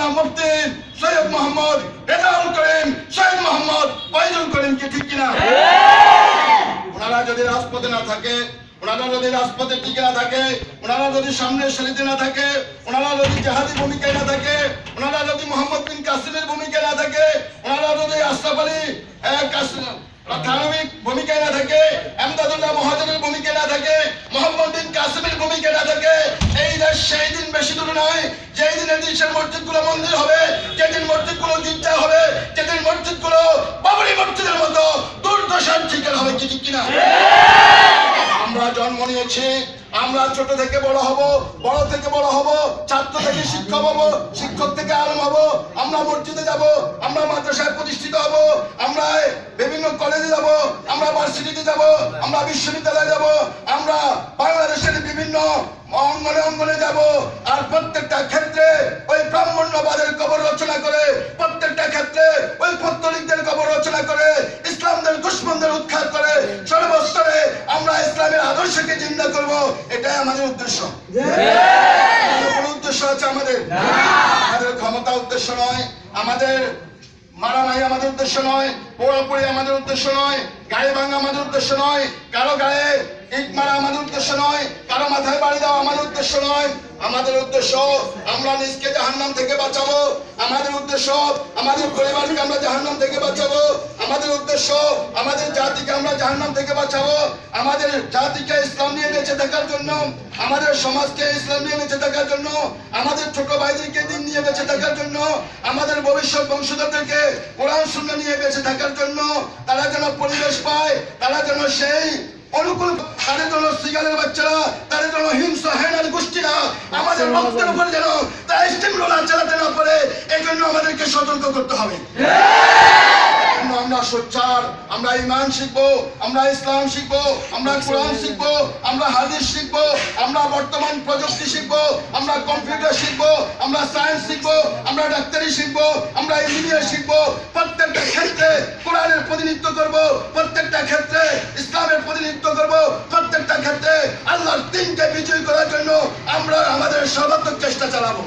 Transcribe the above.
মাওলানা মুফতি সৈয়দ মোহাম্মদ রেজাউল করিম সৈয়দ মোহাম্মদ ফয়জুল করিম কি ঠিক কিনা? ওনারা যদি রাজপথে না থাকে, ওনারা যদি রাজপথে টিকে না থাকে, ওনারা যদি সামনের সারিতে না থাকে, ওনারা যদি জাহাদি ভূমিকায় না থাকে, ওনারা যদি মোহাম্মদ বিন কাসিমের ভূমিকায় না থাকে, ওনারা যদি আশরাফ আলী থানভীর ভূমিকায় না থাকে, এমদাদুল্লাহ মহাজনের ভূমিকায় না থাকে, মোহাম্মদ বিন কাসিমের ভূমিকায় না থাকে, এই দেশ সেই দিন বেশি দূরে নয় যেই দিন দেশের মসজিদগুলো মন্দির হবে, যেদিন মসজিদগুলো গির্জা হবে, যেদিন মসজিদগুলো বাবরি মসজিদের মতো দুর্দশার শিকার হবে কি ঠিক কিনা? আমরা জন্ম নিয়েছি, আমরা ছোট থেকে বড় হব, বড় থেকে বড় হব, ছাত্র থেকে শিক্ষক হব, শিক্ষক থেকে আলেম হব, আমরা মসজিদে যাব, আমরা মাদ্রাসায় প্রতিষ্ঠিত হব, আমরা বিভিন্ন কলেজে যাব, আমরা ভার্সিটিতে যাব, আমরা বিশ্ববিদ্যালয়ে যাব, আমরা বাংলাদেশের বিভিন্ন অঙ্গনে অঙ্গনে যাব। আর প্রত্যেকটা ক্ষেত্রে ওই ব্রাহ্মণ্যবাদের কবর রচনা করে, প্রত্যেকটা ক্ষেত্রে ওই পত্তলিকদের কবর রচনা করে, ইসলামদের দুশ্মনদের উৎখাত করে সর্বস্তরে আমরা ইসলামের আদর্শকে জিন্দা করব, এটাই আমাদের উদ্দেশ্য। কোন উদ্দেশ্য আছে আমাদের? আমাদের ক্ষমতা উদ্দেশ্য নয়, আমাদের মারামারি আমাদের উদ্দেশ্য নয়, পোড়াপোড়ি আমাদের উদ্দেশ্য নয়, গায়ে ভাঙা আমাদের উদ্দেশ্য নয়, কারো গায়ে ইট মারা আমাদের উদ্দেশ্য নয়, কারো মাথায় বাড়ি দেওয়া আমাদের উদ্দেশ্য নয়। আমাদের উদ্দেশ্য আমরা নিজকে জাহান্নাম থেকে বাঁচাবো, আমাদের উদ্দেশ্য আমাদের পরিবারকে আমরা জাহান্নাম থেকে বাঁচাবো, আমাদের উদ্দেশ্য আমাদের জাতিকে আমরা জাহান্নাম থেকে বাঁচাবো, আমাদের জাতিকে ইসলাম নিয়ে বেঁচে থাকার জন্য, আমাদের সমাজকে ইসলাম নিয়ে বেঁচে থাকার জন্য, আমাদের ছোট ভাইদেরকে দিন নিয়ে বেঁচে থাকার জন্য, আমাদের ভবিষ্যৎ বংশধরদেরকে কোরআন সুন্নাহ নিয়ে বেঁচে থাকার জন্য, তারা যেন পরিবেশ পায়, তারা যেন সেই অনুকূল, তাদের জন্য সিগারের বাচ্চারা, তাদের জন্য হিংসা হেনার গোষ্ঠীরা আমাদের রক্তের উপরে যেন তারা স্টিম রোলার চালাতে না পারে, এই জন্য আমাদেরকে সতর্ক করতে হবে। আমরা সোচ্চার, আমরা ঈমান শিখবো, আমরা ইসলাম শিখবো, আমরা কোরআন শিখবো, আমরা হাদিস শিখবো, আমরা বর্তমান প্রযুক্তি শিখবো, আমরা কম্পিউটার শিখবো, আমরা সায়েন্স শিখবো, আমরা ডাক্তারি শিখবো, আমরা ইঞ্জিনিয়ার শিখবো। প্রত্যেকটা ক্ষেত্রে কোরআনের প্রতিনিধিত্ব করবো, প্রত্যেকটা ক্ষেত্রে ইসলামের প্রতিনিধিত্ব করবো, প্রত্যেকটা ক্ষেত্রে আল্লাহর দ্বীনকে বিজয় করার জন্য আমরা আমাদের সর্বাত্মক চেষ্টা চালাবো।